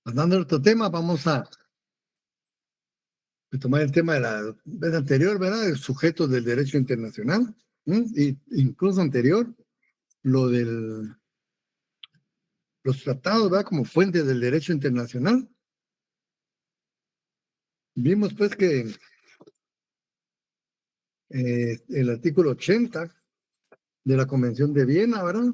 Pasando a otro tema, vamos a tomar el tema de la vez anterior, ¿verdad? El sujeto del derecho internacional, y incluso anterior, lo de los tratados, ¿verdad? Como fuente del derecho internacional. Vimos pues que el artículo 80 de la Convención de Viena, ¿verdad?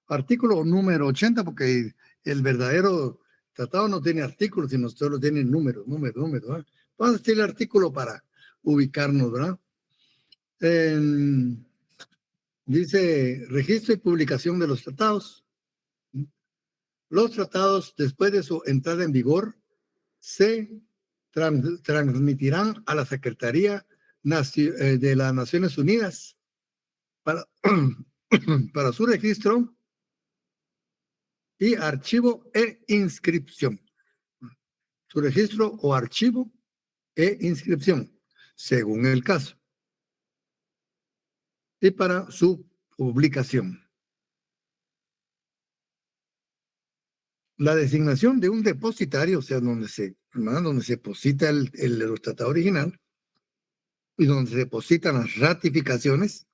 Artículo número 80, porque el verdadero tratado no tiene artículos, sino solo tiene números, ¿verdad? Vamos a decir el artículo para ubicarnos, ¿verdad? Dice registro y publicación de los tratados. Los tratados, después de su entrada en vigor, se transmitirán a la Secretaría de las Naciones Unidas para, para su registro y archivo e inscripción. Su registro o archivo e inscripción, según el caso. Y para su publicación. La designación de un depositario, o sea, donde se deposita el tratado original y donde se depositan las ratificaciones,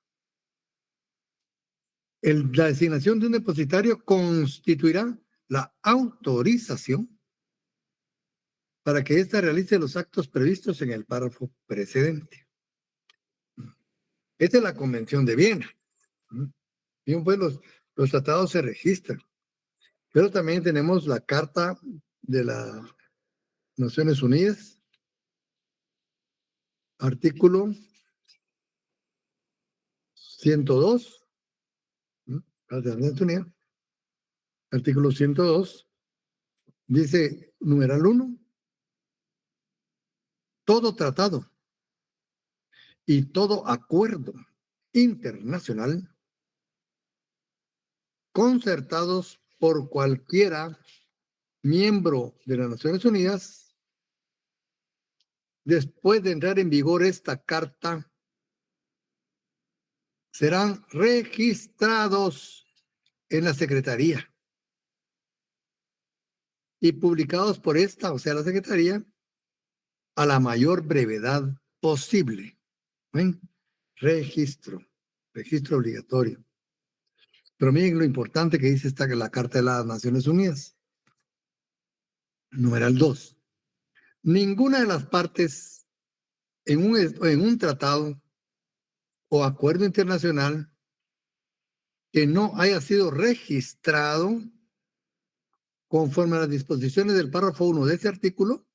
la designación de un depositario constituirá la autorización para que ésta realice los actos previstos en el párrafo precedente. Esta es la Convención de Viena. Bien, pues los tratados se registran, pero también tenemos la Carta de las Naciones Unidas, artículo 102, Carta de las Naciones Unidas, artículo 102, dice, numeral 1, todo tratado y todo acuerdo internacional concertados por cualquiera miembro de las Naciones Unidas, después de entrar en vigor esta carta, serán registrados en la Secretaría y publicados por esta, o sea, la Secretaría, a la mayor brevedad posible. ¿Ven? Registro obligatorio. Pero miren lo importante que dice la Carta de las Naciones Unidas. Numeral 2. Ninguna de las partes en un tratado o acuerdo internacional que no haya sido registrado conforme a las disposiciones del párrafo 1 de ese artículo,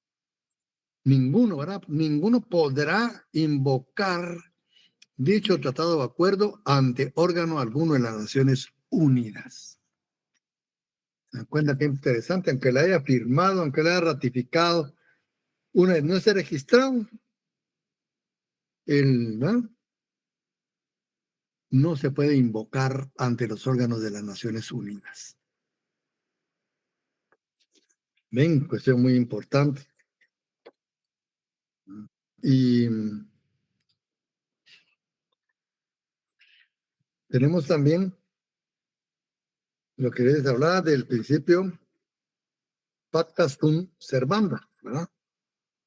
ninguno, ¿verdad? Ninguno podrá invocar dicho tratado o acuerdo ante órgano alguno de las Naciones Unidas. ¿Se dan cuenta qué interesante? Aunque la haya firmado, aunque la haya ratificado, una vez no esté registrado, ¿no? No se puede invocar ante los órganos de las Naciones Unidas. Ven, cuestión muy importante. Y tenemos también lo que les hablaba del principio pacta sunt servanda, ¿verdad?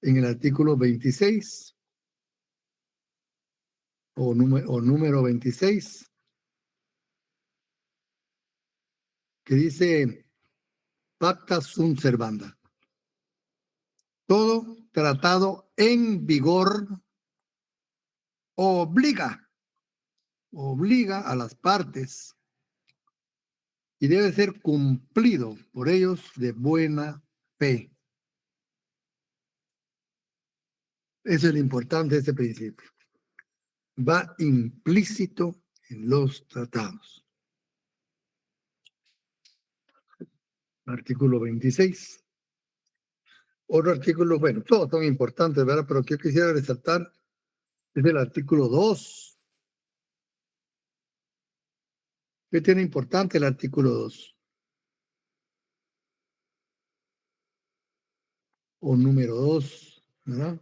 En el artículo 26 o número 26, que dice pacta sunt servanda. Todo tratado en vigor obliga a las partes y debe ser cumplido por ellos de buena fe. Eso es lo importante de este principio. Va implícito en los tratados. Artículo 26. Otro artículo, bueno, todos son importantes, ¿verdad? Pero que yo quisiera resaltar es el artículo 2. ¿Qué tiene importante el artículo 2? O número 2, ¿verdad?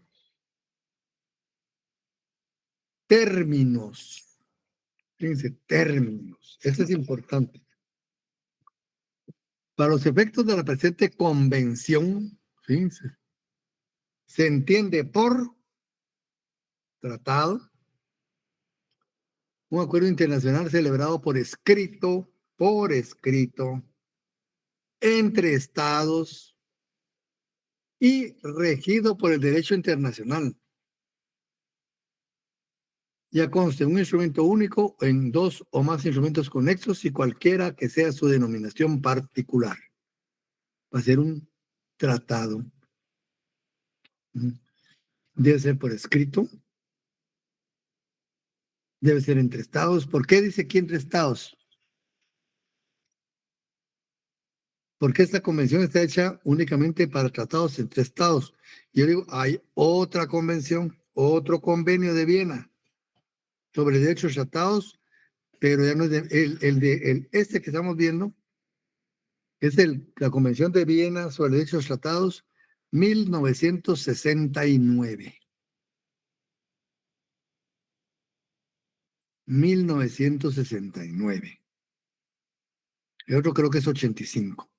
Términos. Fíjense, términos. Esto es importante. Para los efectos de la presente convención, ¿sí? Se entiende por tratado un acuerdo internacional celebrado por escrito, entre estados y regido por el derecho internacional. Ya conste un instrumento único en dos o más instrumentos conexos y cualquiera que sea su denominación particular. Va a ser un tratado. Debe ser por escrito. Debe ser entre estados. ¿Por qué dice aquí entre estados? Porque esta convención está hecha únicamente para tratados entre estados. Yo digo, hay otra convención, otro convenio de Viena sobre derechos tratados, pero ya no es este que estamos viendo, es la Convención de Viena sobre derechos tratados 1969. 1969. El otro creo que es 85.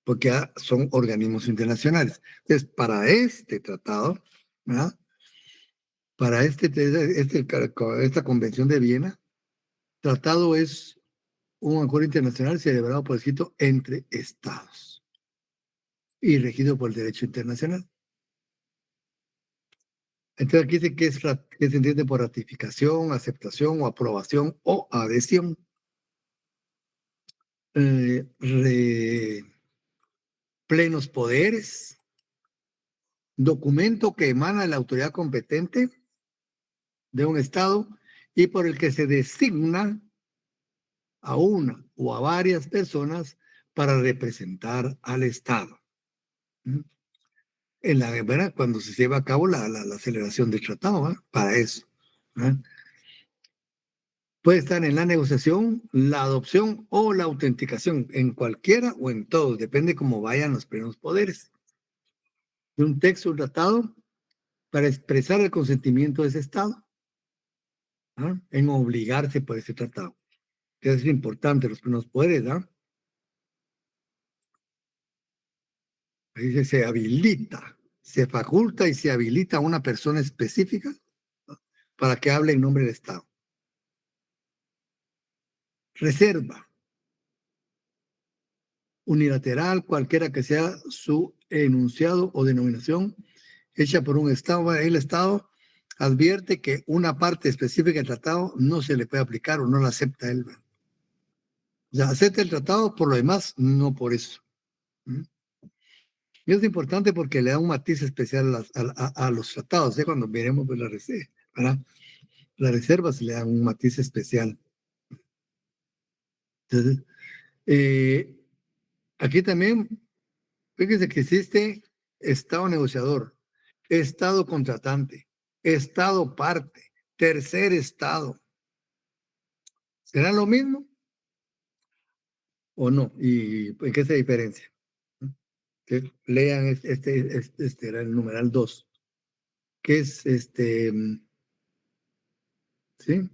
Porque son organismos internacionales. Entonces, para este tratado, ¿verdad? Para esta Convención de Viena, tratado es un acuerdo internacional celebrado por escrito entre estados y regido por el derecho internacional. Entonces aquí dice que se entiende por ratificación, aceptación o aprobación o adhesión. Plenos poderes, documento que emana de la autoridad competente de un estado y por el que se designa a una o a varias personas para representar al estado. En la ¿verdad? Cuando se lleva a cabo la celebración del tratado, ¿verdad? Para eso. ¿Verdad? Puede estar en la negociación, la adopción o la autenticación, en cualquiera o en todos, depende cómo vayan los plenos poderes. De un texto, un tratado, para expresar el consentimiento de ese Estado, ¿no? En obligarse por ese tratado. Que es importante, los plenos poderes, ¿no? Ahí dice, se habilita, se faculta y se habilita a una persona específica, ¿no? Para que hable en nombre del Estado. Reserva unilateral, cualquiera que sea su enunciado o denominación, hecha por un Estado, el Estado advierte que una parte específica del tratado no se le puede aplicar o no la acepta él. O sea, acepta el tratado por lo demás, no por eso. Y es importante porque le da un matiz especial a los tratados, ¿eh? Cuando veremos pues, las reservas le dan un matiz especial. Entonces, aquí también, fíjense que existe Estado negociador, Estado contratante, Estado parte, tercer Estado. ¿Será lo mismo o no? ¿Y en qué se diferencia? Que lean este era el numeral 2, que es ¿sí?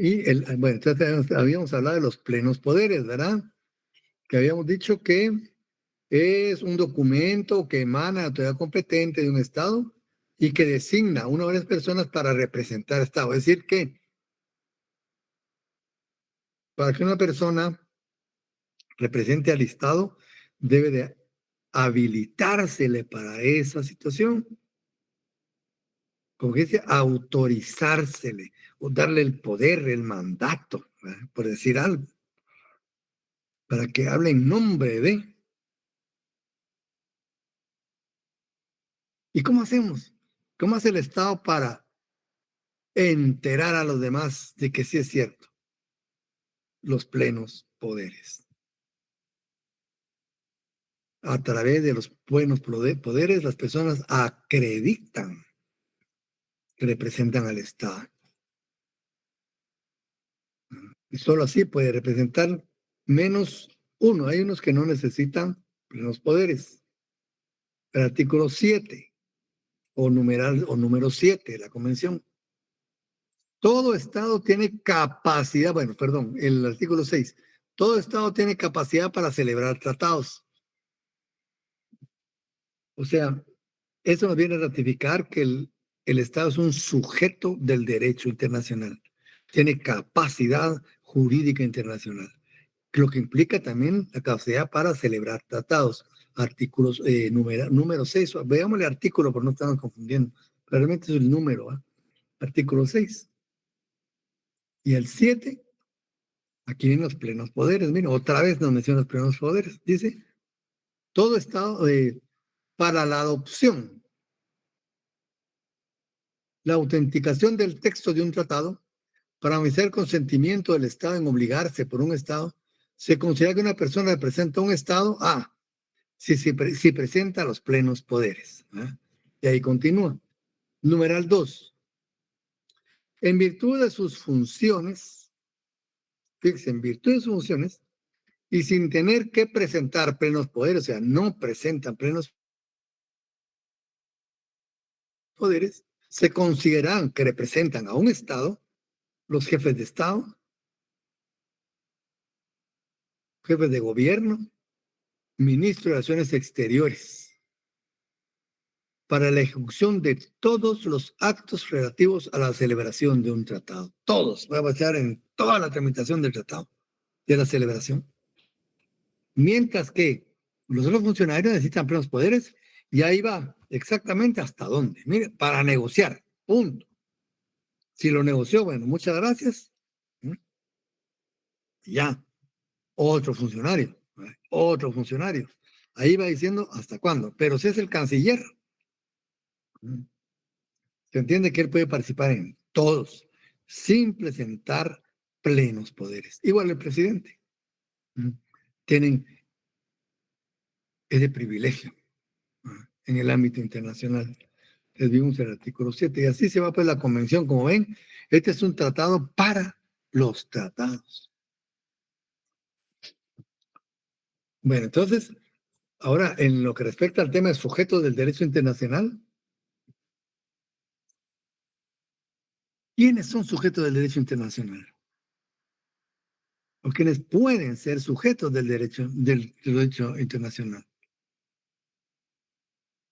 Bueno, entonces habíamos hablado de los plenos poderes, ¿verdad? Que habíamos dicho que es un documento que emana de la autoridad competente de un Estado y que designa a una o varias personas para representar al Estado. Es decir, que para que una persona represente al Estado, debe de habilitársele para esa situación. Como que dice, autorizársele o darle el poder, el mandato, ¿verdad? Por decir algo, para que hable en nombre de. ¿Y cómo hacemos? ¿Cómo hace el Estado para enterar a los demás de que sí es cierto? Los plenos poderes. A través de los buenos poderes, las personas acreditan que representan al Estado. Y solo así puede representar menos uno. Hay unos que no necesitan plenos poderes. El artículo 7 o número 7 de la Convención. Todo Estado tiene capacidad, bueno, perdón, el artículo 6, todo Estado tiene capacidad para celebrar tratados. O sea, eso nos viene a ratificar que el Estado es un sujeto del derecho internacional. Tiene capacidad jurídica internacional, lo que implica también la capacidad para celebrar tratados. Artículos, número 6, veamos el artículo por no estarnos confundiendo. Realmente es el número, ¿eh? Artículo 6. Y el 7, aquí vienen los plenos poderes. Mira, otra vez nos menciona los plenos poderes. Dice, todo Estado, para la adopción, la autenticación del texto de un tratado, para manifestar el consentimiento del Estado en obligarse por un Estado, se considera que una persona representa un Estado, si presenta los plenos poderes. ¿Eh? Y ahí continúa. Numeral 2. En virtud de sus funciones, fíjense, en virtud de sus funciones, y sin tener que presentar plenos poderes, o sea, no presentan plenos poderes, se consideran que representan a un Estado, los jefes de Estado, jefes de gobierno, ministro de Relaciones Exteriores, para la ejecución de todos los actos relativos a la celebración de un tratado. Todos, va a pasar en toda la tramitación del tratado, de la celebración. Mientras que los otros funcionarios necesitan plenos poderes y ahí va exactamente hasta dónde. Mire, para negociar, punto. Si lo negoció, bueno, muchas gracias. Ya, otro funcionario, otro funcionario. Ahí va diciendo hasta cuándo. Pero si es el canciller, se entiende que él puede participar en todos, sin presentar plenos poderes. Igual el presidente. Tienen ese privilegio en el ámbito internacional. Les vimos el artículo 7 y así se va pues la convención. Como ven, este es un tratado para los tratados. Bueno, entonces, ahora en lo que respecta al tema de sujetos del derecho internacional, ¿quiénes son sujetos del derecho internacional? O quienes pueden ser sujetos del derecho internacional.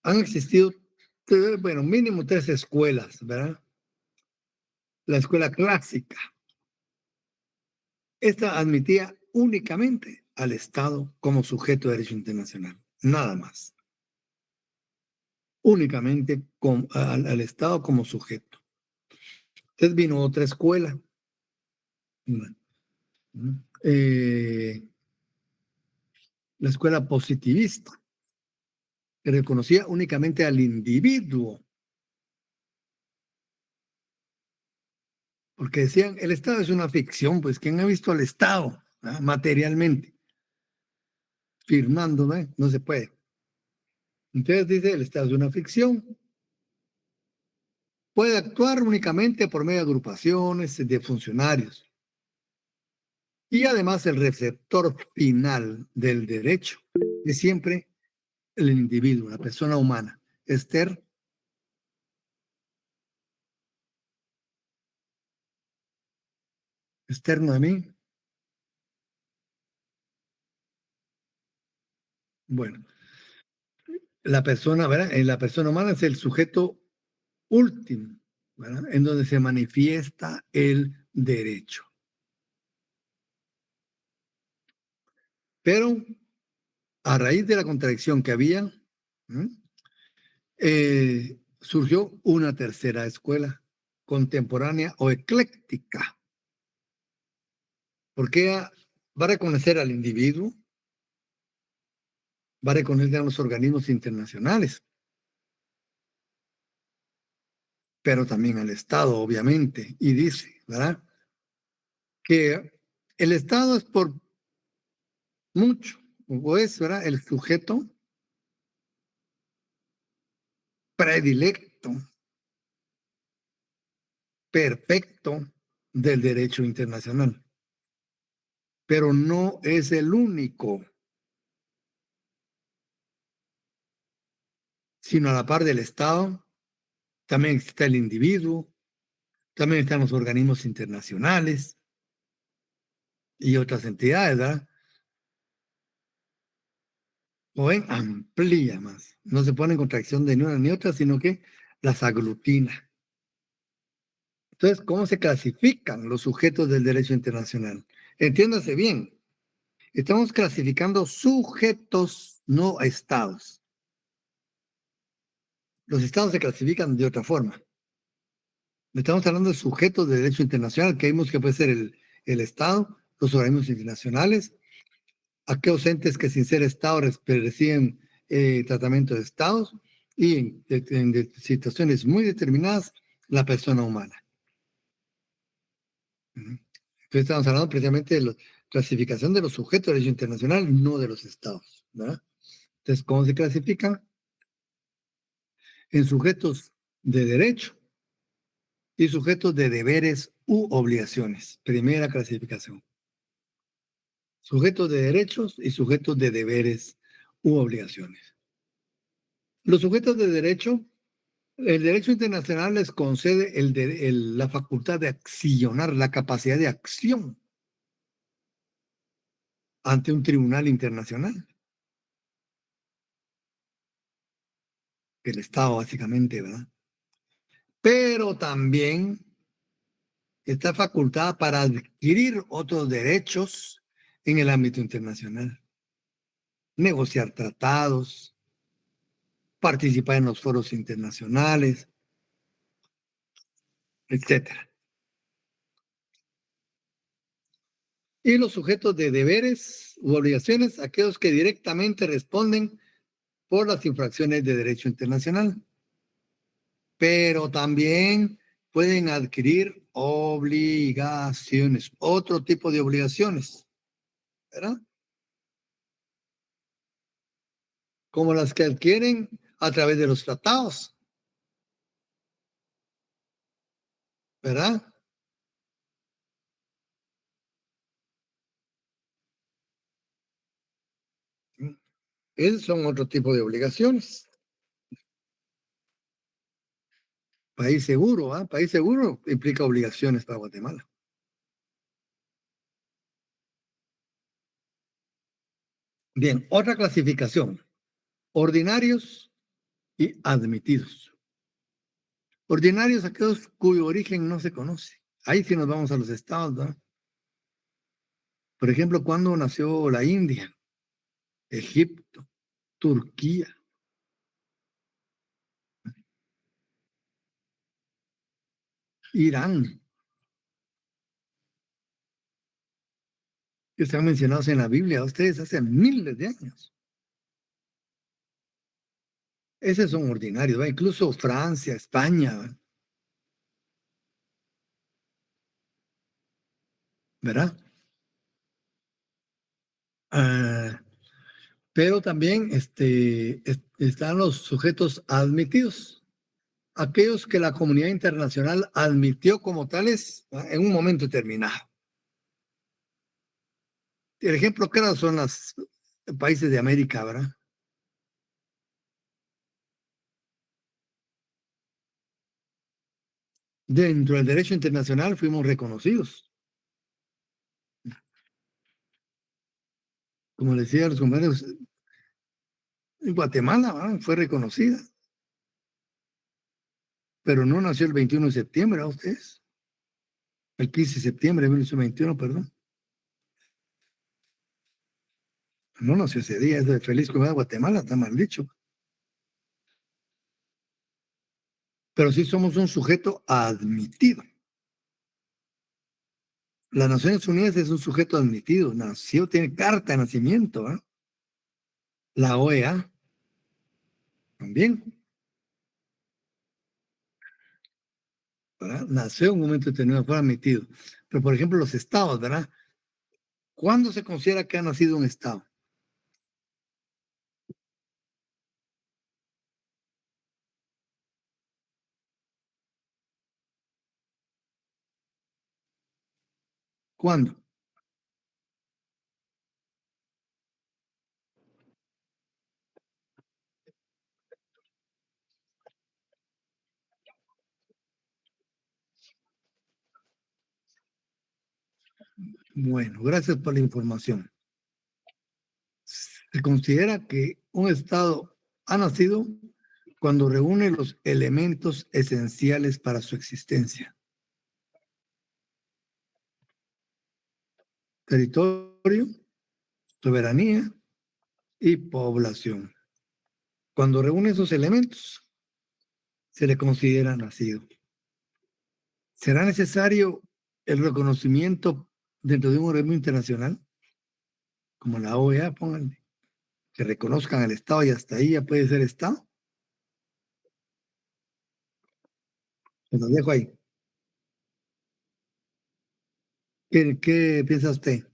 Han existido, bueno, mínimo 3 escuelas, ¿verdad? La escuela clásica. Esta admitía únicamente al Estado como sujeto de derecho internacional, nada más. Únicamente al Estado como sujeto. Entonces vino otra escuela. La escuela positivista, que reconocía únicamente al individuo, porque decían, el Estado es una ficción, pues, ¿quién ha visto al Estado materialmente? Firmando, ¿no? No se puede. Entonces dice, el Estado es una ficción, puede actuar únicamente por medio de agrupaciones de funcionarios. Y además el receptor final del derecho es siempre el individuo, la persona humana. Esther. Externo a mí. Bueno, la persona, ¿verdad? La persona humana es el sujeto último, ¿verdad? En donde se manifiesta el derecho. Pero a raíz de la contradicción que había, surgió una tercera escuela, contemporánea o ecléctica, porque va a reconocer al individuo, va a reconocer a los organismos internacionales, pero también al Estado, obviamente, y dice, ¿verdad? Que el Estado es por mucho, o es, ¿verdad? El sujeto predilecto, perfecto del derecho internacional, pero no es el único, sino a la par del Estado también existe el individuo, También están los organismos internacionales y otras entidades, ¿verdad? O ven, amplía más. No se pone en contracción de ni una ni otra, sino que las aglutina. Entonces, ¿cómo se clasifican los sujetos del derecho internacional? Entiéndase bien, estamos clasificando sujetos, no estados. Los estados se clasifican de otra forma. Estamos hablando de sujetos de derecho internacional, que vimos que puede ser el Estado, los organismos internacionales, aquellos entes que sin ser Estados reciben tratamiento de Estados y en situaciones muy determinadas, la persona humana. Entonces estamos hablando precisamente de la clasificación de los sujetos de derecho internacional, no de los Estados, ¿verdad? Entonces, ¿cómo se clasifican? En sujetos de derecho y sujetos de deberes u obligaciones. Primera clasificación. Sujetos de derechos y sujetos de deberes u obligaciones. Los sujetos de derecho, el derecho internacional les concede la facultad de accionar, la capacidad de acción ante un tribunal internacional. El Estado, básicamente, ¿verdad? Pero también está facultada para adquirir otros derechos en el ámbito internacional, negociar tratados, participar en los foros internacionales, etcétera. Y los sujetos de deberes u obligaciones, aquellos que directamente responden por las infracciones de derecho internacional, pero también pueden adquirir obligaciones, otro tipo de obligaciones, ¿verdad? Como las que adquieren a través de los tratados, ¿verdad? Esos son otro tipo de obligaciones. País seguro, ¿ah? País seguro implica obligaciones para Guatemala. Bien, otra clasificación. Ordinarios y admitidos. Ordinarios, aquellos cuyo origen no se conoce. Ahí sí nos vamos a los estados, ¿no? Por ejemplo, ¿cuándo nació la India, Egipto, Turquía, Irán, que están mencionados en la Biblia, ustedes hace miles de años? Esos son ordinarios, ¿va? Incluso Francia, España, ¿va? ¿Verdad? Ah, pero también están los sujetos admitidos, aquellos que la comunidad internacional admitió como tales, ¿va? En un momento determinado. El ejemplo claro son los países de América, ¿verdad? Dentro del derecho internacional fuimos reconocidos. Como les decía a los compañeros, Guatemala, ¿verdad? Fue reconocida, pero no nació el 21 de septiembre, ¿a ustedes? El 15 de septiembre de 1921, perdón. No nació ese día, es de feliz comunidad de Guatemala, está mal dicho. Pero sí somos un sujeto admitido. Las Naciones Unidas es un sujeto admitido, nació, tiene carta de nacimiento, ¿eh? La OEA también, ¿verdad? Nació en un momento determinado, fue admitido. Pero, por ejemplo, los estados, ¿verdad? ¿Cuándo se considera que ha nacido un estado? ¿Cuándo? Bueno, gracias por la información. Se considera que un Estado ha nacido cuando reúne los elementos esenciales para su existencia: territorio, soberanía y población. Cuando reúne esos elementos, se le considera nacido. ¿Será necesario el reconocimiento dentro de un organismo internacional, como la OEA, pónganle, que reconozcan al Estado y hasta ahí ya puede ser Estado? Se los dejo ahí. ¿Qué piensa usted?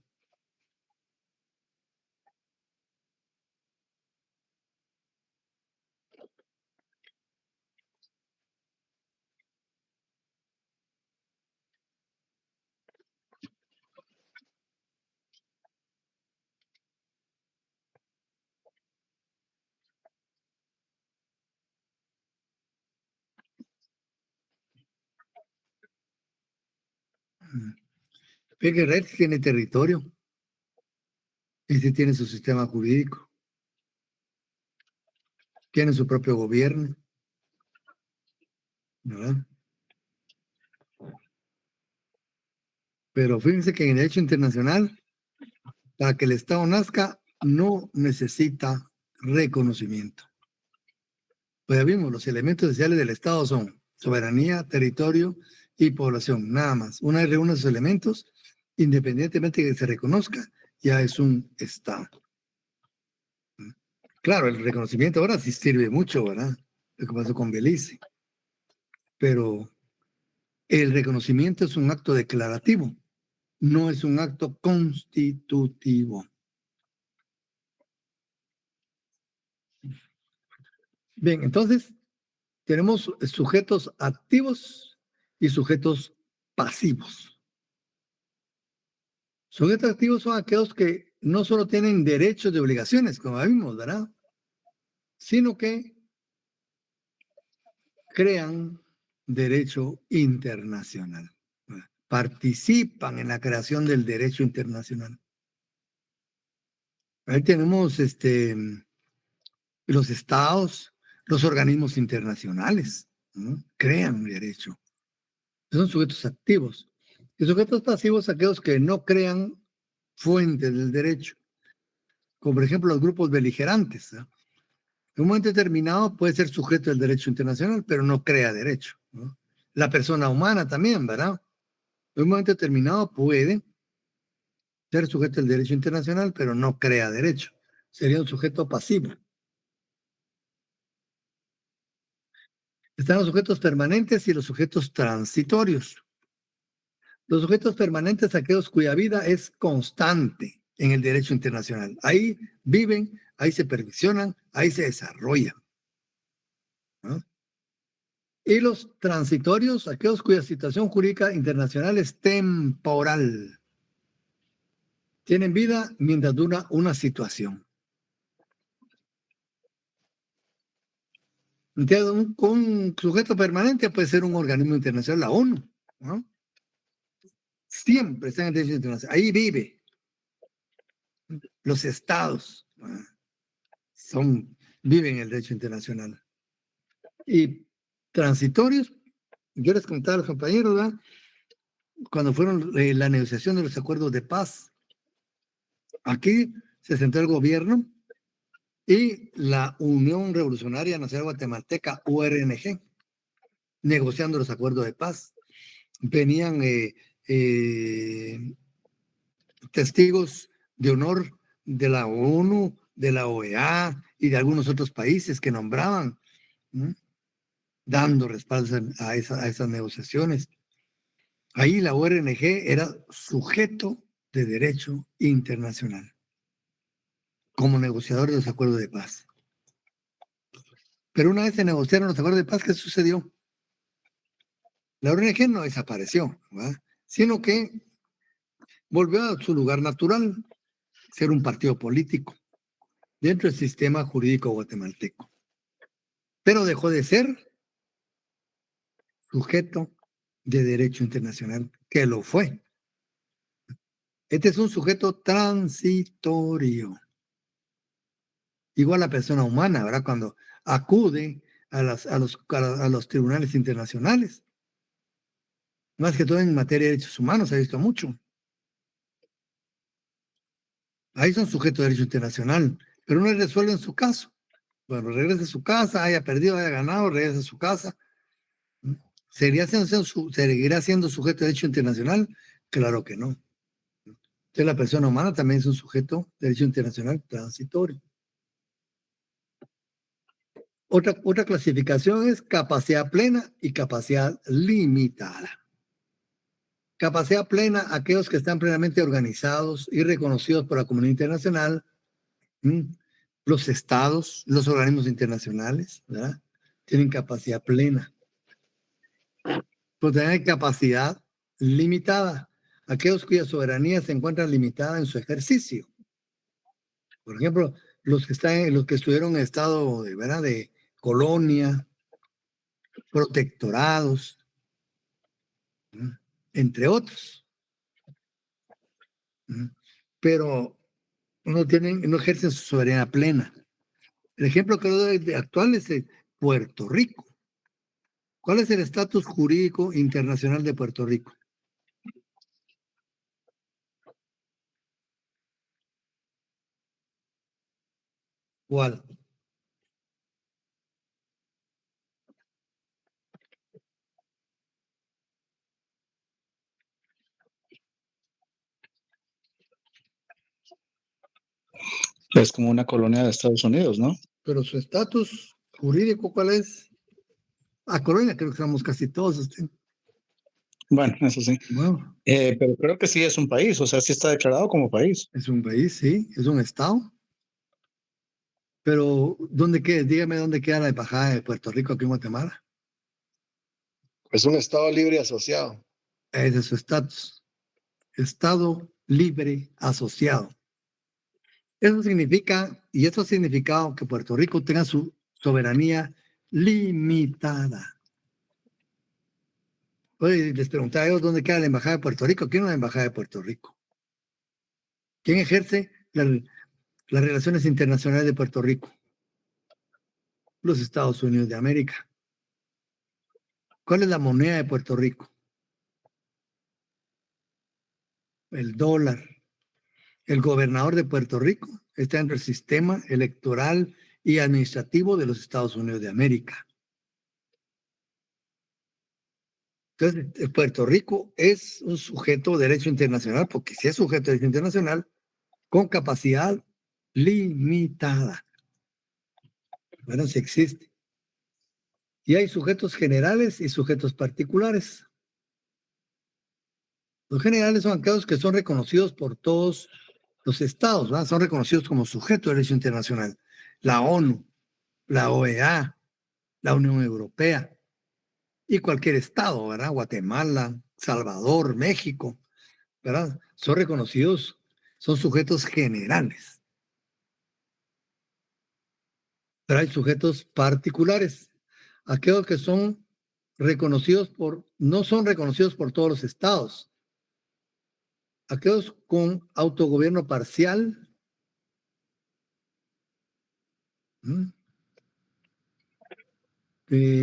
Fíjate que Red tiene territorio y sí tiene su sistema jurídico, tiene su propio gobierno, ¿verdad? Pero fíjense que en el derecho internacional, para que el Estado nazca, no necesita reconocimiento. Pues ya vimos, los elementos esenciales del Estado son soberanía, territorio y población, nada más. Una vez reúne esos elementos, independientemente de que se reconozca, ya es un Estado. Claro, el reconocimiento ahora sí sirve mucho, ¿verdad? Lo que pasó con Belice. Pero el reconocimiento es un acto declarativo, no es un acto constitutivo. Bien, entonces tenemos sujetos activos y sujetos pasivos. Sujetos activos son aquellos que no solo tienen derechos y obligaciones, como vimos, ¿verdad? Sino que crean derecho internacional, ¿verdad? Participan en la creación del derecho internacional. Ahí tenemos los estados, los organismos internacionales, ¿no? Crean derecho. Son sujetos activos. Y sujetos pasivos, aquellos que no crean fuentes del derecho, como por ejemplo los grupos beligerantes, ¿no? En un momento determinado puede ser sujeto del derecho internacional, pero no crea derecho, ¿no? La persona humana también, ¿verdad? En un momento determinado puede ser sujeto del derecho internacional, pero no crea derecho. Sería un sujeto pasivo. Están los sujetos permanentes y los sujetos transitorios. Los sujetos permanentes, aquellos cuya vida es constante en el derecho internacional. Ahí viven, ahí se perfeccionan, ahí se desarrollan, ¿no? Y los transitorios, aquellos cuya situación jurídica internacional es temporal. Tienen vida mientras dura una situación. Entonces, un sujeto permanente puede ser un organismo internacional, la ONU, ¿no? Siempre está en el derecho internacional. Ahí vive. Los estados, ¿no? Viven el derecho internacional. Y transitorios, yo les contaba a los compañeros, ¿verdad? Cuando fueron la negociación de los acuerdos de paz, aquí se sentó el gobierno y la Unión Revolucionaria Nacional Guatemalteca, URNG, negociando los acuerdos de paz. Venían testigos de honor de la ONU, de la OEA y de algunos otros países que nombraban, ¿no? Dando respaldo a esas negociaciones. Ahí la ORNG era sujeto de derecho internacional como negociador de los acuerdos de paz. Pero una vez se negociaron los acuerdos de paz, ¿qué sucedió? La ORNG no desapareció, ¿verdad? Sino que volvió a su lugar natural, ser un partido político dentro del sistema jurídico guatemalteco. Pero dejó de ser sujeto de derecho internacional, que lo fue. Este es un sujeto transitorio. Igual la persona humana, ¿verdad? Cuando acude a los tribunales internacionales. Más que todo en materia de derechos humanos, se ha visto mucho. Ahí son sujetos de derecho internacional, pero no resuelven su caso. Bueno, regresa a su casa, haya perdido, haya ganado, regresa a su casa. ¿Seguirá siendo sujeto de derecho internacional? Claro que no. Entonces la persona humana también es un sujeto de derecho internacional transitorio. Otra clasificación es capacidad plena y capacidad limitada. Capacidad plena, aquellos que están plenamente organizados y reconocidos por la comunidad internacional, los estados, los organismos internacionales, ¿verdad? Tienen capacidad plena. Pero también hay capacidad limitada, aquellos cuya soberanía se encuentra limitada en su ejercicio. Por ejemplo, los que estuvieron en estado de, ¿verdad? De colonia, protectorados, entre otros. Pero no ejercen su soberanía plena. El ejemplo que doy actual es de Puerto Rico. ¿Cuál es el estatus jurídico internacional de Puerto Rico? ¿Cuál? Es como una colonia de Estados Unidos, ¿no? Pero su estatus jurídico, ¿cuál es? A colonia creo que somos casi todos. Bueno, eso sí. Bueno, Pero creo que sí es un país, o sea, sí está declarado como país. es un país, sí, es un estado. Pero, ¿dónde queda? Dígame dónde queda la embajada de Puerto Rico aquí en Guatemala. Es un estado libre y asociado. Ese es su estatus. Estado libre asociado. Eso significa, y eso ha significado que Puerto Rico tenga su soberanía limitada. Oye, les preguntaba a ellos dónde queda la embajada de Puerto Rico. ¿Quién es la embajada de Puerto Rico? ¿Quién ejerce las relaciones internacionales de Puerto Rico? Los Estados Unidos de América. ¿Cuál es la moneda de Puerto Rico? El dólar. El gobernador de Puerto Rico está dentro del sistema electoral y administrativo de los Estados Unidos de América. Entonces, Puerto Rico es un sujeto de derecho internacional, porque si es sujeto de derecho internacional, con capacidad limitada. Bueno, si existe. Y hay sujetos generales y sujetos particulares. Los generales son aquellos que son reconocidos por todos los estados, ¿verdad? Son reconocidos como sujetos de derecho internacional. La ONU, la OEA, la Unión Europea y cualquier estado, ¿verdad? Guatemala, Salvador, México, ¿verdad? Son reconocidos, son sujetos generales. Pero hay sujetos particulares, aquellos que son reconocidos no son reconocidos por todos los estados, aquellos con autogobierno parcial,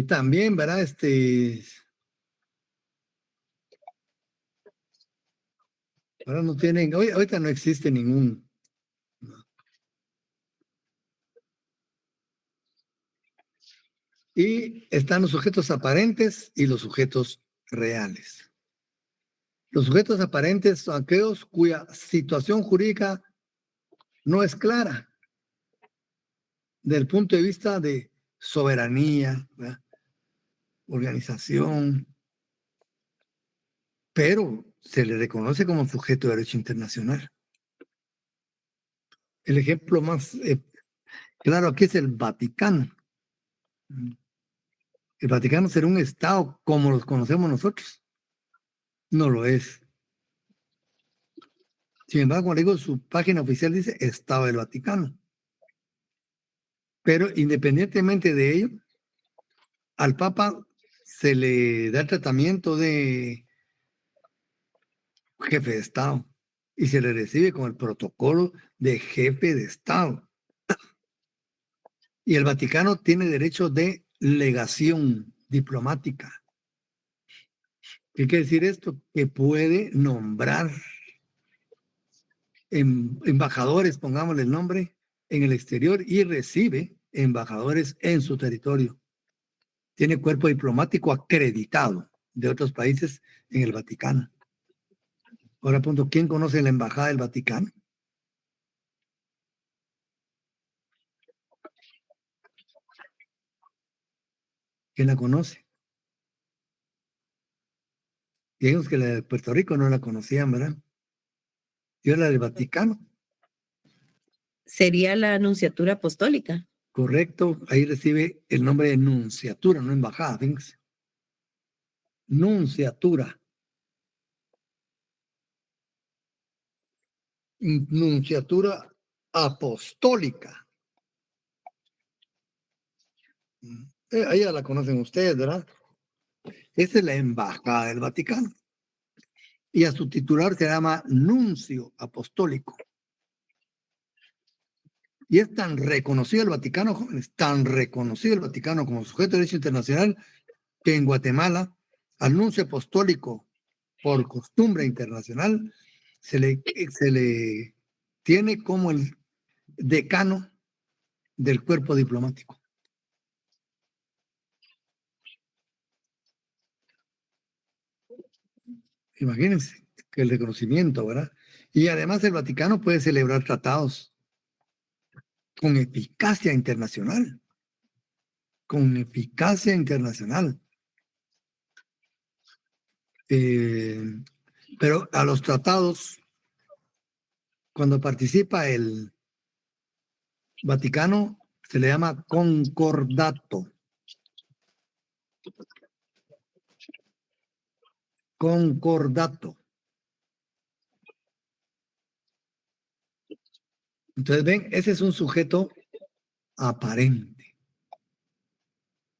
también, ¿verdad? Ahora no tienen, ahorita no existe ningún. Y están los sujetos aparentes y los sujetos reales. Los sujetos aparentes son aquellos cuya situación jurídica no es clara desde el punto de vista de soberanía, ¿verdad? Organización, pero se le reconoce como sujeto de derecho internacional. El ejemplo más claro aquí es el Vaticano. El Vaticano será un Estado como los conocemos nosotros. No lo es. Sin embargo, como digo, su página oficial dice Estado del Vaticano. Pero independientemente de ello, al Papa se le da el tratamiento de jefe de Estado y se le recibe con el protocolo de jefe de Estado. Y el Vaticano tiene derecho de legación diplomática. ¿Qué quiere decir esto? Que puede nombrar embajadores, pongámosle el nombre, en el exterior y recibe embajadores en su territorio. Tiene cuerpo diplomático acreditado de otros países en el Vaticano. Ahora, punto, ¿quién conoce la embajada del Vaticano? ¿Quién la conoce? Digamos que la de Puerto Rico no la conocían, ¿verdad? Yo la del Vaticano. Sería la Nunciatura Apostólica. Correcto, ahí recibe el nombre de nunciatura, no embajada, fíjense. Nunciatura. Nunciatura apostólica. Ahí ya la conocen ustedes, ¿verdad? Esa es la embajada del Vaticano. Y a su titular se llama nuncio apostólico. Y es tan reconocido el Vaticano, jóvenes, tan reconocido el Vaticano como sujeto de derecho internacional, que en Guatemala, al nuncio apostólico por costumbre internacional, se le tiene como el decano del cuerpo diplomático. Imagínense que el reconocimiento, ¿verdad? Y además el Vaticano puede celebrar tratados con eficacia internacional. Con eficacia internacional. Pero a los tratados, cuando participa el Vaticano, se le llama concordato. Concordato. Entonces, ven, ese es un sujeto aparente.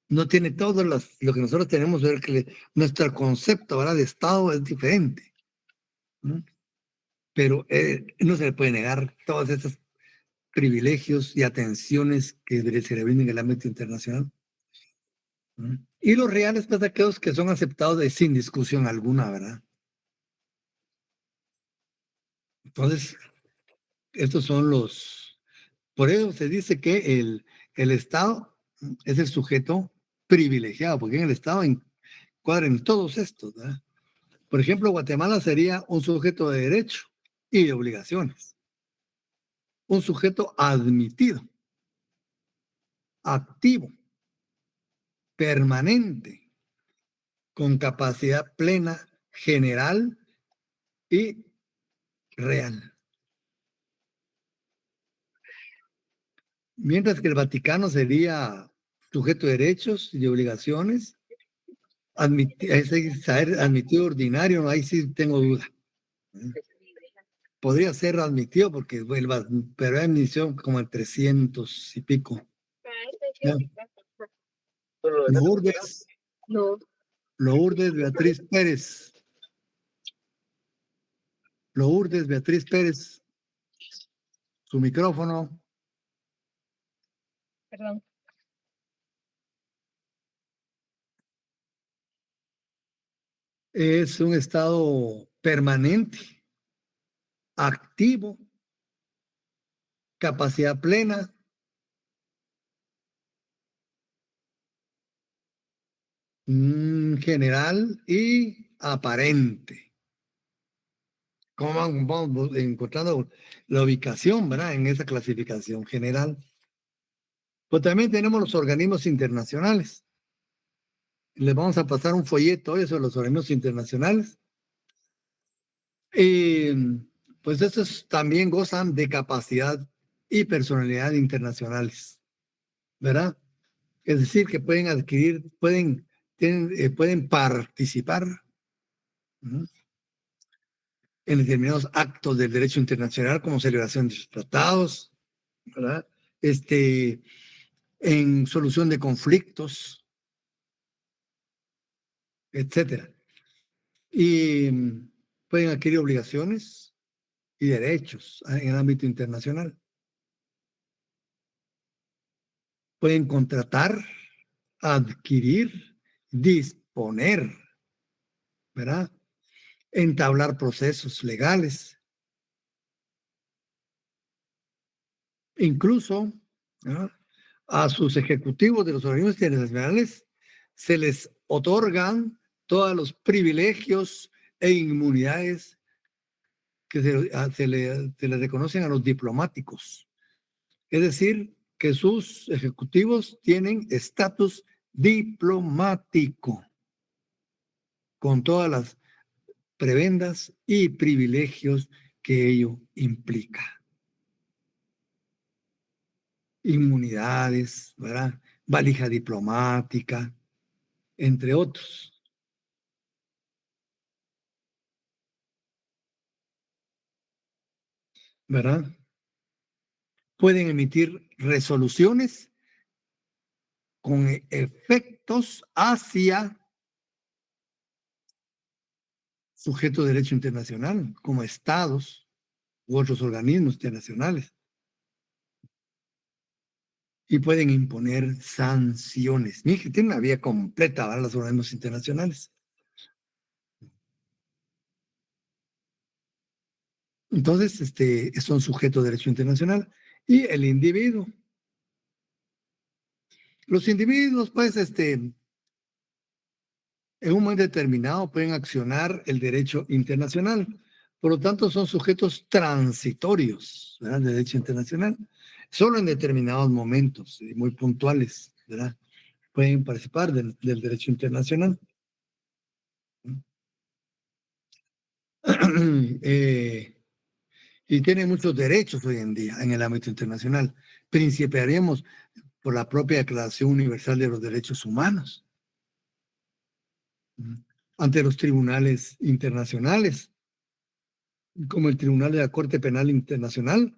No tiene todo lo que nosotros tenemos, ver que nuestro concepto, ¿verdad?, de Estado es diferente, ¿no? Pero no se le puede negar todos estos privilegios y atenciones que se le brindan en el ámbito internacional. ¿No? Y los reales, pues, aquellos que son aceptados sin discusión alguna, ¿verdad? Entonces, estos son los... Por eso se dice que el Estado es el sujeto privilegiado, porque en el Estado encuadran todos estos, ¿verdad? Por ejemplo, Guatemala sería un sujeto de derecho y de obligaciones. Un sujeto admitido, activo, permanente, con capacidad plena, general y real. Mientras que el Vaticano sería sujeto de derechos y de obligaciones, admitido ordinario, ahí sí tengo duda. Podría ser admitido porque, pero hay admisión como el 300 y pico. ¿No? Lourdes Beatriz Pérez. Lourdes Beatriz Pérez. Su micrófono. Perdón. Es un estado permanente, activo, capacidad plena, general y aparente. ¿Cómo vamos encontrando la ubicación, ¿verdad?, en esa clasificación general? Pues también tenemos los organismos internacionales. Les vamos a pasar un folleto hoy sobre los organismos internacionales. Y pues estos también gozan de capacidad y personalidad internacionales, ¿verdad? Es decir, que pueden adquirir, pueden participar, ¿no?, en determinados actos del derecho internacional, como celebración de tratados, ¿verdad? En solución de conflictos, etcétera. Y pueden adquirir obligaciones y derechos en el ámbito internacional. Pueden contratar, adquirir, disponer, ¿verdad? Entablar procesos legales. Incluso, ¿verdad?, a sus ejecutivos de los organismos internacionales se les otorgan todos los privilegios e inmunidades que se le reconocen a los diplomáticos. Es decir, que sus ejecutivos tienen estatus diplomático con todas las prebendas y privilegios que ello implica. Inmunidades, ¿verdad?, valija diplomática, entre otros. ¿Verdad? Pueden emitir resoluciones con efectos hacia sujetos de derecho internacional, como estados u otros organismos internacionales. Y pueden imponer sanciones. Mire, tiene una vía completa para los organismos internacionales. Entonces, son sujetos de derecho internacional. Y el individuo. Los individuos, pues, en un momento determinado pueden accionar el derecho internacional. Por lo tanto, son sujetos transitorios, ¿verdad?, de derecho internacional. Solo en determinados momentos, muy puntuales, ¿verdad?, pueden participar del derecho internacional. Y tienen muchos derechos hoy en día en el ámbito internacional. Principiaríamos por la propia Declaración Universal de los Derechos Humanos ante los tribunales internacionales, como el Tribunal de la Corte Penal Internacional,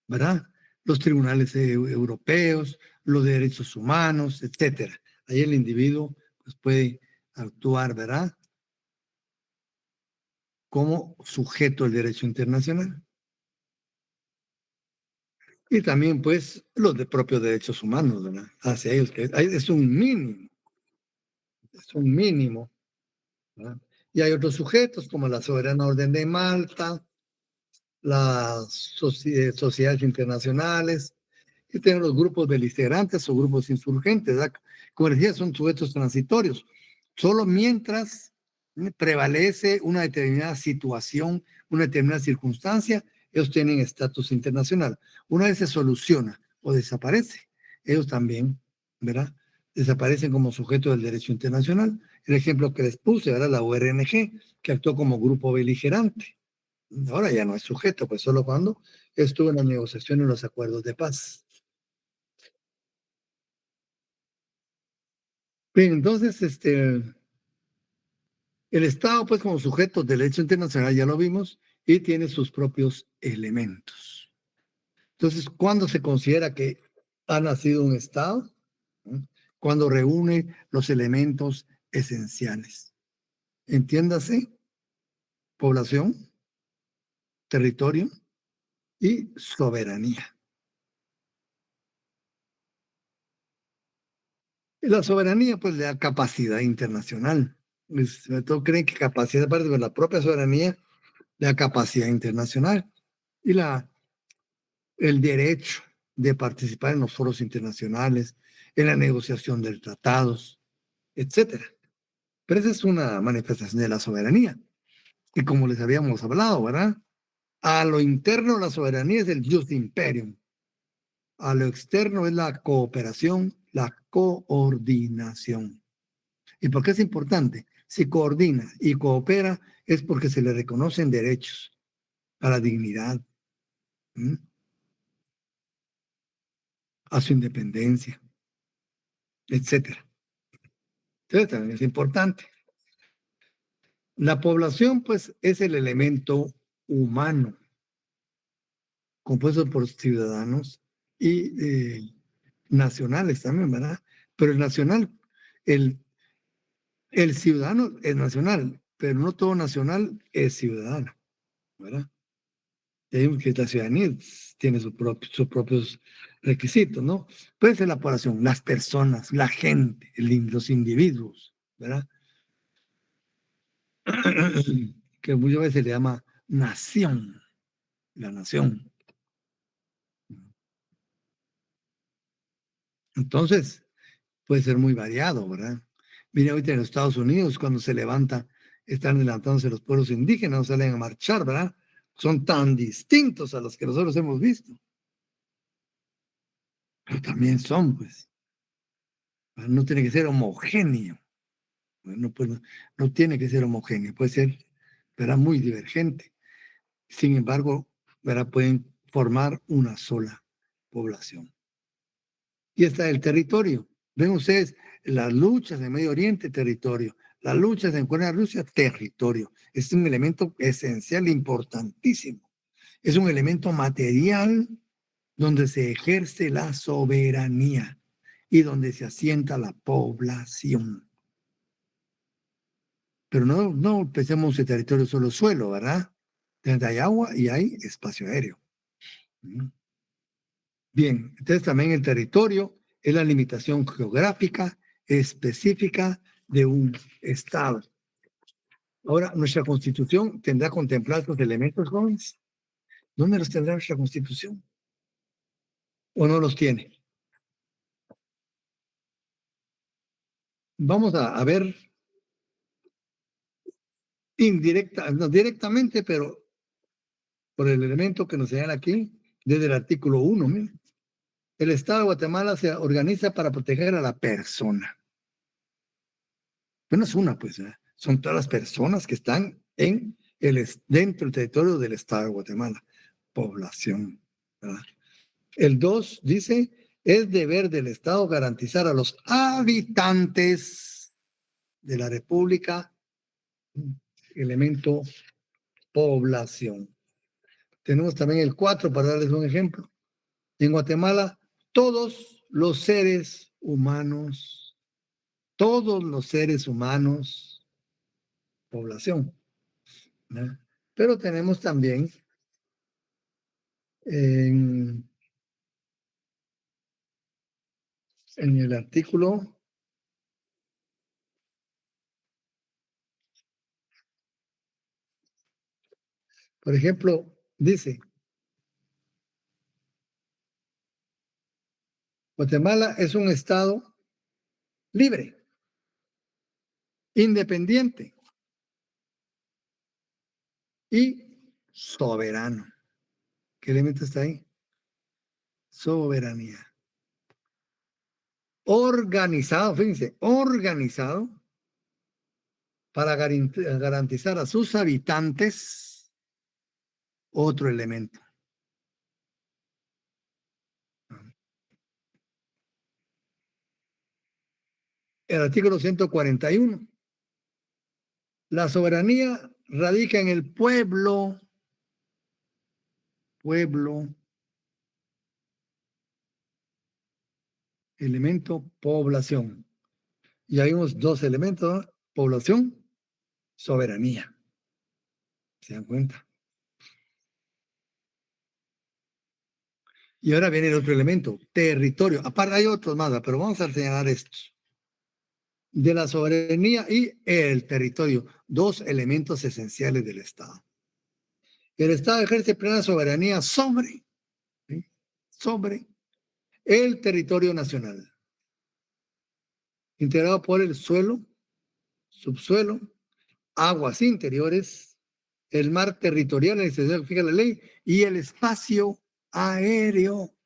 ¿verdad? Los tribunales europeos, los derechos humanos, etcétera. Ahí el individuo, pues, puede actuar, ¿verdad?, como sujeto del derecho internacional. Y también, pues, los de propios derechos humanos, ¿verdad?, hacia ellos, que es un mínimo, ¿verdad? Y hay otros sujetos como la Soberana Orden de Malta, las sociedades internacionales, y tenemos los grupos beligerantes o grupos insurgentes, ¿verdad? Como decía, son sujetos transitorios. Solo mientras prevalece una determinada situación, una determinada circunstancia, ellos tienen estatus internacional. Una vez se soluciona o desaparece, ellos también, ¿verdad?, desaparecen como sujetos del derecho internacional. El ejemplo que les puse, ¿verdad?, la ORNG, que actuó como grupo beligerante. Ahora ya no es sujeto, pues solo cuando estuvo en las negociaciones y los acuerdos de paz. Bien, entonces, el Estado, pues, como sujeto del derecho internacional, ya lo vimos, y tiene sus propios elementos. Entonces, ¿cuándo se considera que ha nacido un Estado? Cuando reúne los elementos esenciales. Entiéndase, población, territorio y soberanía. Y la soberanía, pues, le da capacidad internacional. Sobre todo creen que capacidad, aparte de la propia soberanía, le da capacidad internacional. Y el derecho de participar en los foros internacionales, en la negociación de tratados, etcétera. Pero esa es una manifestación de la soberanía. Y como les habíamos hablado, ¿verdad?, a lo interno la soberanía es el jus imperium. A lo externo es la cooperación, la coordinación. ¿Y por qué es importante? Si coordina y coopera es porque se le reconocen derechos a la dignidad, a su independencia, etcétera. Entonces también es importante. La población, pues, es el elemento humano compuesto por ciudadanos y nacionales también, ¿verdad? Pero el nacional, el ciudadano es nacional, pero no todo nacional es ciudadano. ¿verdad? Y hay que la ciudadanía tiene sus propios requisitos, ¿no? Puede ser la población, las personas, la gente, los individuos, ¿verdad? Que muchas veces se le llama nación, la nación. Entonces, puede ser muy variado, ¿verdad? Mira, ahorita en los Estados Unidos, cuando se levanta, están levantándose los pueblos indígenas, salen a marchar, ¿verdad? Son tan distintos a los que nosotros hemos visto. Pero también son, pues. No tiene que ser homogéneo. No, pues, no tiene que ser homogéneo, puede ser, ¿verdad? Muy divergente. Sin embargo, ¿verdad? Pueden formar una sola población. Y está el territorio. Ven ustedes, las luchas en Medio Oriente, territorio. Las luchas en Ucrania, Rusia, territorio. Es un elemento esencial, importantísimo. Es un elemento material donde se ejerce la soberanía y donde se asienta la población. Pero no pensemos en territorio solo suelo, ¿verdad? Donde hay agua y hay espacio aéreo. Bien, entonces también el territorio es la limitación geográfica específica de un Estado. Ahora, nuestra Constitución tendrá contemplados los elementos, jóvenes. ¿Dónde los tendrá nuestra Constitución? ¿O no los tiene? Vamos a ver no directamente, pero por el elemento que nos señala aquí, desde el artículo 1. Mira. El Estado de Guatemala se organiza para proteger a la persona. No es una, pues, ¿eh? Son todas las personas que están dentro del territorio del Estado de Guatemala. Población, ¿verdad? El 2 dice, es deber del Estado garantizar a los habitantes de la República, elemento población. Tenemos también el 4 para darles un ejemplo. En Guatemala, todos los seres humanos, población, ¿no? Pero tenemos también en el artículo por ejemplo, dice, Guatemala es un estado libre, independiente y soberano. ¿Qué elemento está ahí? Soberanía. Organizado, fíjense, organizado para garantizar a sus habitantes otro elemento. El artículo 141. La soberanía radica en el pueblo, elemento población. Y hay unos dos elementos, ¿no? Población, soberanía. ¿Se dan cuenta? Y ahora viene el otro elemento, territorio. Aparte hay otros más, pero vamos a señalar estos. De la soberanía y el territorio, dos elementos esenciales del Estado. El Estado ejerce plena soberanía sobre el territorio nacional, integrado por el suelo, subsuelo, aguas interiores, el mar territorial, en el que fija la ley, y el espacio aéreo.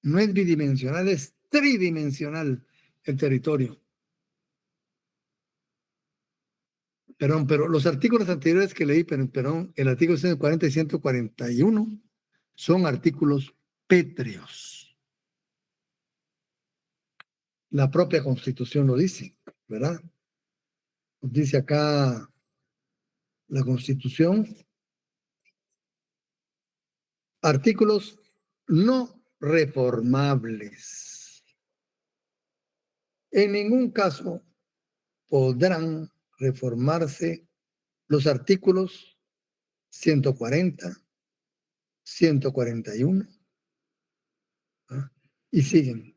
No es bidimensional, es tridimensional el territorio. Perdón, pero los artículos anteriores que leí, perdón, el artículo 140 y 141 son artículos pétreos. La propia Constitución lo dice, ¿verdad? Dice acá la Constitución, artículos no reformables. En ningún caso podrán reformarse los artículos 140, 141, ¿ah? Y siguen.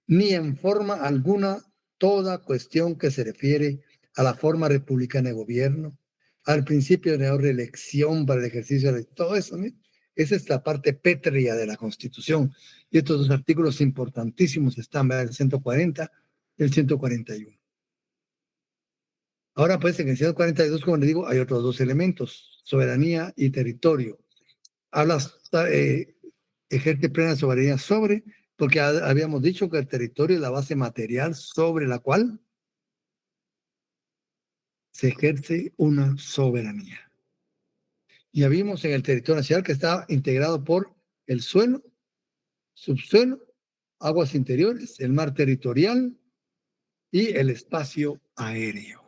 Ni en forma alguna toda cuestión que se refiere a la forma republicana de gobierno, al principio de la reelección para el ejercicio de todo eso, ¿no? Esa es la parte pétrea de la Constitución. Y estos dos artículos importantísimos están, ¿verdad? El 140 y el 141. Ahora, pues, en el 142, como le digo, hay otros dos elementos, soberanía y territorio. Ejerce plena soberanía sobre, porque habíamos dicho que el territorio es la base material sobre la cual se ejerce una soberanía. Ya vimos en el territorio nacional que está integrado por el suelo, subsuelo, aguas interiores, el mar territorial y el espacio aéreo.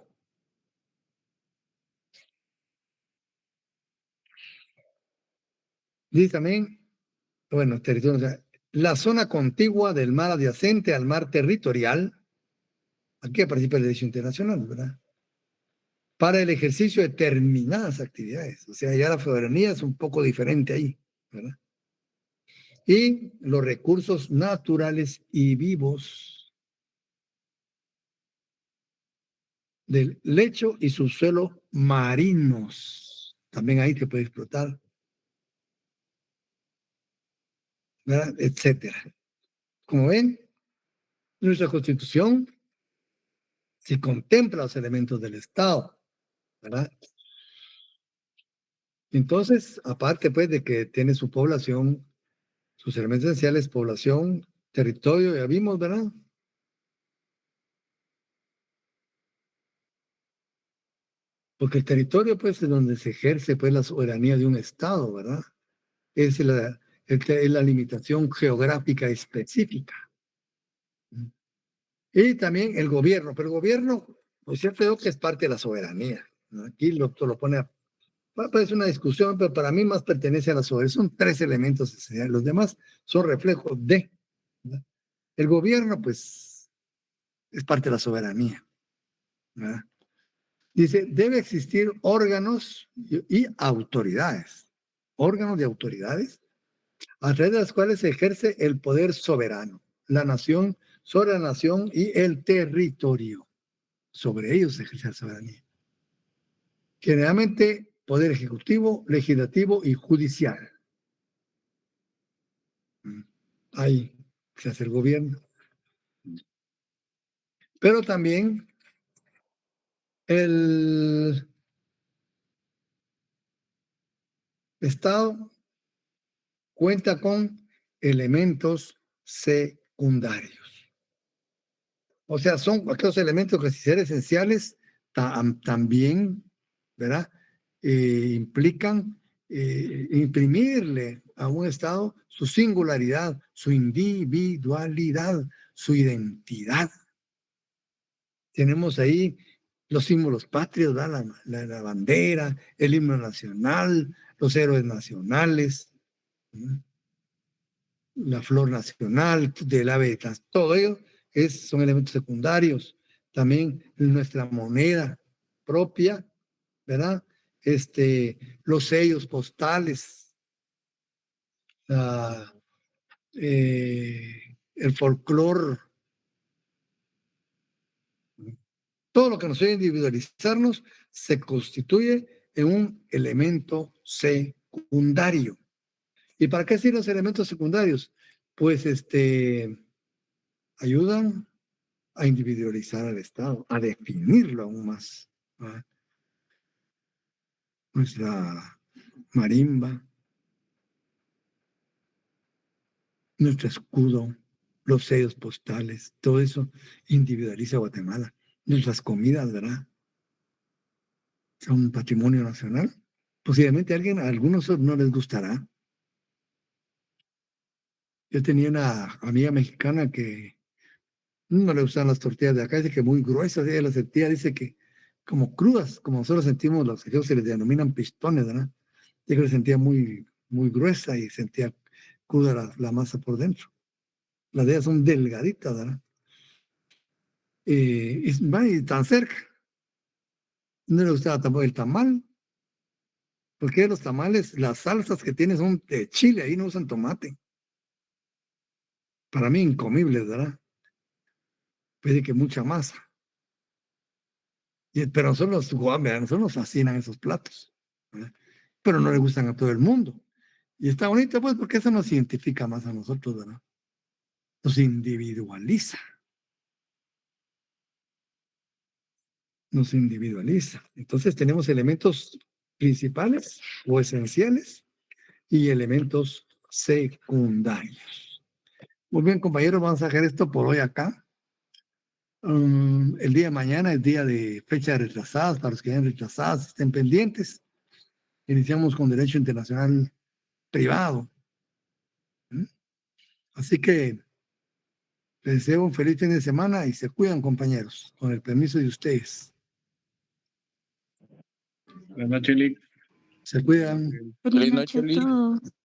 Dice también, bueno, territorio nacional, la zona contigua del mar adyacente al mar territorial, aquí participa el derecho internacional, ¿verdad? Para el ejercicio de determinadas actividades. O sea, ya la soberanía es un poco diferente ahí, ¿verdad? Y los recursos naturales y vivos del lecho y subsuelo marinos. También ahí se puede explotar, ¿verdad? Etcétera. Como ven, nuestra Constitución sí contempla los elementos del Estado, ¿verdad? Entonces, aparte pues de que tiene su población, sus elementos esenciales, población, territorio, ya vimos, ¿verdad? Porque el territorio, pues, es donde se ejerce, pues, la soberanía de un Estado, ¿verdad? Es la limitación geográfica específica. Y también el gobierno, pero el gobierno, pues, yo creo que es parte de la soberanía, ¿no? Aquí lo pone parece una discusión, pero para mí más pertenece a la soberanía. Son tres elementos esenciales. Los demás son reflejos de, ¿verdad? El gobierno, pues, es parte de la soberanía, ¿verdad? Dice, debe existir órganos y autoridades. Órganos y autoridades a través de las cuales se ejerce el poder soberano, la nación, sobre la nación y el territorio. Sobre ellos se ejerce la soberanía. Generalmente, poder ejecutivo, legislativo y judicial. Ahí se hace el gobierno. Pero también el Estado cuenta con elementos secundarios. O sea, son aquellos elementos que, si ser esenciales, también, ¿verdad? Implican imprimirle a un Estado su singularidad, su individualidad, su identidad. Tenemos ahí los símbolos patrios, ¿verdad? La bandera, el himno nacional, los héroes nacionales, ¿no? La flor nacional, del ave, todo ello son elementos secundarios. También nuestra moneda propia, ¿verdad? Los sellos postales, el folclore, todo lo que nos ayuda a individualizarnos se constituye en un elemento secundario. ¿Y para qué sirven los elementos secundarios? Pues ayudan a individualizar al Estado, a definirlo aún más, ¿verdad? Nuestra marimba, nuestro escudo, los sellos postales, todo eso individualiza a Guatemala. Nuestras comidas, ¿verdad? Son patrimonio nacional. Posiblemente a algunos no les gustará. Yo tenía una amiga mexicana que no le gustan las tortillas de acá, dice que muy gruesas, ella las sentía, dice que como crudas, como nosotros sentimos, los que se les denominan pistones, ¿verdad? Dice que le sentía muy, muy gruesa y sentía cruda la masa por dentro. Las de ellas son delgaditas, ¿verdad? Y tan cerca. No le gusta tampoco el tamal. Porque los tamales, las salsas que tienen son de chile, ahí no usan tomate. Para mí incomibles, ¿verdad? Puede que mucha masa. Pero son los guambes, nosotros nos fascinan esos platos, ¿verdad? Pero no le gustan a todo el mundo. Y está bonito, pues, porque eso nos identifica más a nosotros, ¿verdad? Nos individualiza. Nos individualiza. Entonces tenemos elementos principales o esenciales y elementos secundarios. Muy bien, compañeros, vamos a hacer esto por hoy acá. El día de mañana es día de fecha de retrasadas, para los que hayan retrasadas, estén pendientes. Iniciamos con Derecho Internacional Privado. Así que les deseo un feliz fin de semana y se cuidan, compañeros, con el permiso de ustedes. Buenas noches, Lick. Se cuidan. Feliz noche a todos.